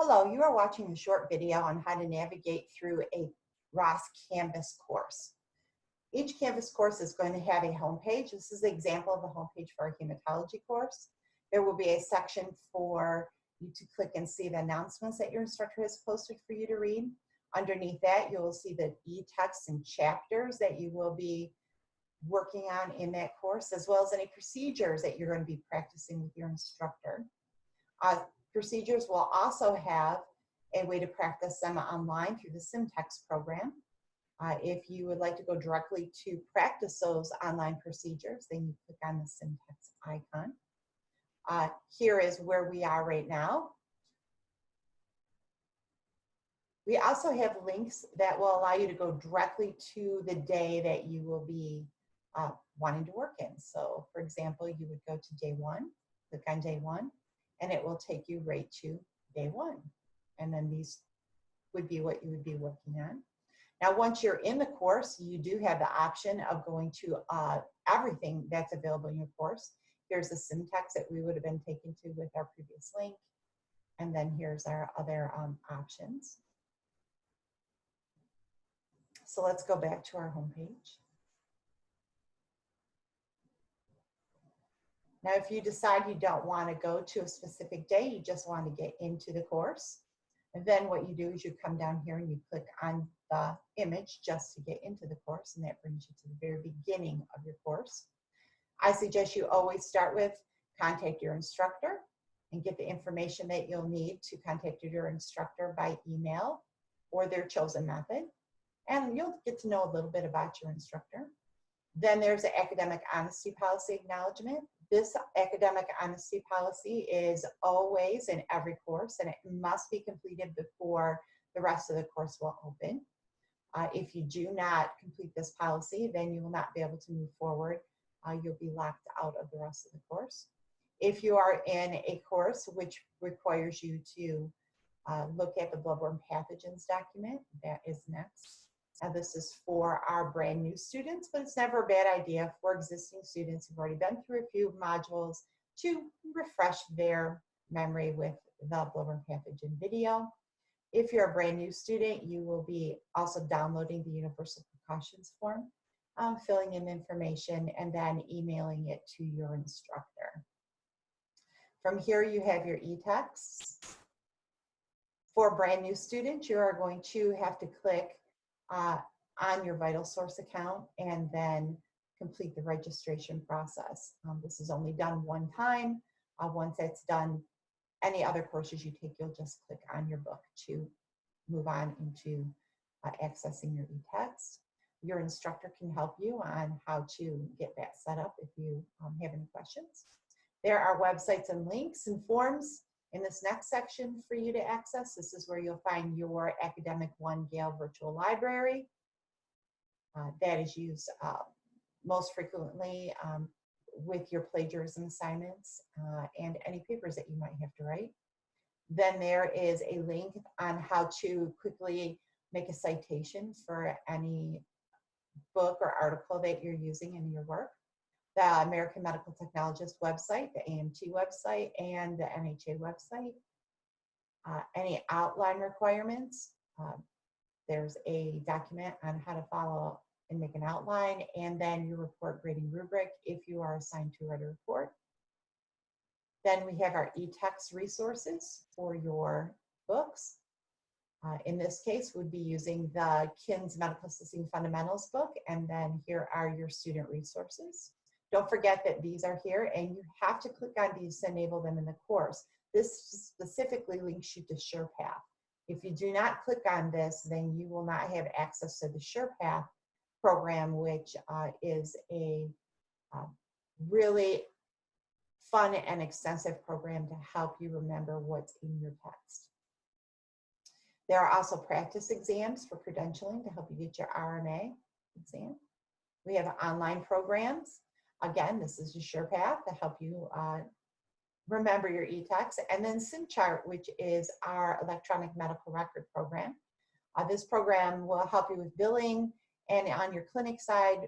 Hello, you are watching a short video on how to navigate through a Ross Canvas course. Each Canvas course is going to have a homepage. This is an example of the homepage for our hematology course. There will be a section for you to click and see the announcements that your instructor has posted for you to read. Underneath that, you will see the e-text and chapters that you will be working on in that course, as well as any procedures that you're going to be practicing with your instructor. Procedures will also have a way to practice them online through the Simtex program. If you would like to go directly to practice those online procedures, then you click on the Simtex icon. Here is where we are right now. We also have links that will allow you to go directly to the day that you will be wanting to work in. So for example, you would go to day one, click on day one, and it will take you right to day one. And then these would be what you would be working on. Now, once you're in the course, you do have the option of going to everything that's available in your course. Here's the Simtex that we would have been taken to with our previous link. And then here's our other options. So let's go back to our homepage. Now, if you decide you don't want to go to a specific day, you just want to get into the course, and then what you do is you come down here and you click on the image just to get into the course, and that brings you to the very beginning of your course. I suggest you always start with contact your instructor and get the information that you'll need to contact your instructor by email or their chosen method, and you'll get to know a little bit about your instructor. Then there's the academic honesty policy acknowledgement. This academic honesty policy is always in every course, and it must be completed before the rest of the course will open. If you do not complete this policy, then you will not be able to move forward. You'll be locked out of the rest of the course. If you are in a course which requires you to look at the bloodborne pathogens document, that is next. This is for our brand new students, but it's never a bad idea for existing students who've already been through a few modules to refresh their memory with the bloodborne pathogen video. If you're a brand new student, you will be also downloading the universal precautions form, filling in information, and then emailing it to your instructor. From here, you have your e-text. For brand new students, you are going to have to click on your VitalSource account and then complete the registration process. This is only done one time. Once that's done, any other courses you take, you'll just click on your book to move on into accessing your e-text. Your instructor can help you on how to get that set up if you have any questions. There are websites and links and forms in this next section for you to access. This is where you'll find your Academic One Gale virtual library that is used most frequently with your plagiarism assignments and any papers that you might have to write. Then there is a link on how to quickly make a citation for any book or article that you're using in your work. The American Medical Technologists website, the AMT website, and the NHA website. Any outline requirements, there's a document on how to follow and make an outline, and then your report grading rubric if you are assigned to write a report. Then we have our e-text resources for your books. In this case, we'd be using the KINS Medical Assisting Fundamentals book, and then here are your student resources. Don't forget that these are here, and you have to click on these to enable them in the course. This specifically links you to SurePath. If you do not click on this, then you will not have access to the SurePath program, which is a really fun and extensive program to help you remember what's in your text. There are also practice exams for credentialing to help you get your RMA exam. We have online programs. Again, this is your SurePath to help you remember your e-text. And then SimChart, which is our electronic medical record program. This program will help you with billing, and on your clinic side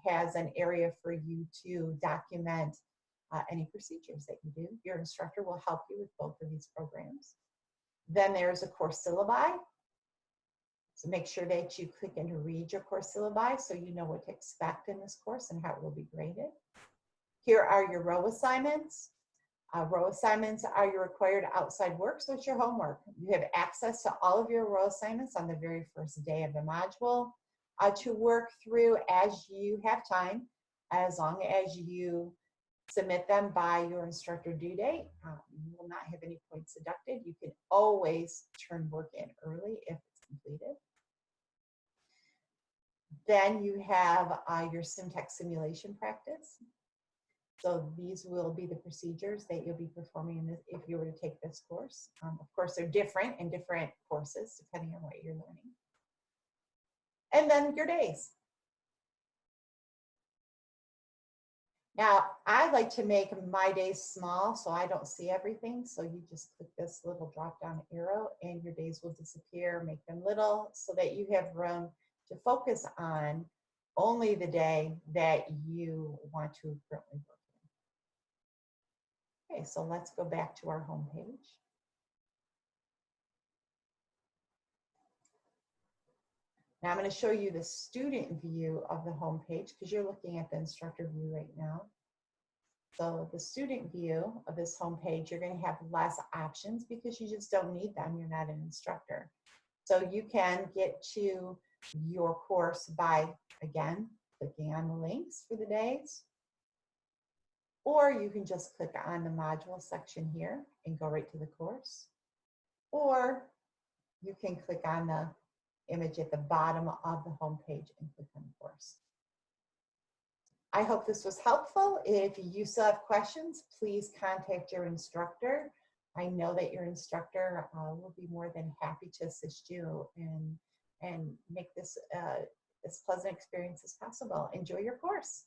has an area for you to document any procedures that you do. Your instructor will help you with both of these programs. Then there's a course syllabi. So make sure that you click and read your course syllabi so you know what to expect in this course and how it will be graded. Here are your row assignments. Row assignments are your required outside work, so it's your homework. You have access to all of your row assignments on the very first day of the module to work through as you have time, as long as you submit them by your instructor due date. You will not have any points deducted. You can always turn work in early if it's completed. Then you have your Simtex simulation practice. So these will be the procedures that you'll be performing in this, if you were to take this course. Of course, they're different in different courses, depending on what you're learning. And then your days. Now, I like to make my days small so I don't see everything. So you just click this little drop down arrow and your days will disappear, make them little so that you have room to focus on only the day that you want to currently work in. Okay, so let's go back to our home page. Now I'm going to show you the student view of the home page because you're looking at the instructor view right now. So the student view of this home page, you're going to have less options because you just don't need them. You're not an instructor. So you can get to your course by, again, clicking on the links for the days. Or you can just click on the module section here and go right to the course. Or you can click on the image at the bottom of the home page and click on the course. I hope this was helpful. If you still have questions, please contact your instructor. I know that your instructor will be more than happy to assist you and make this as pleasant experience as possible. Enjoy your course.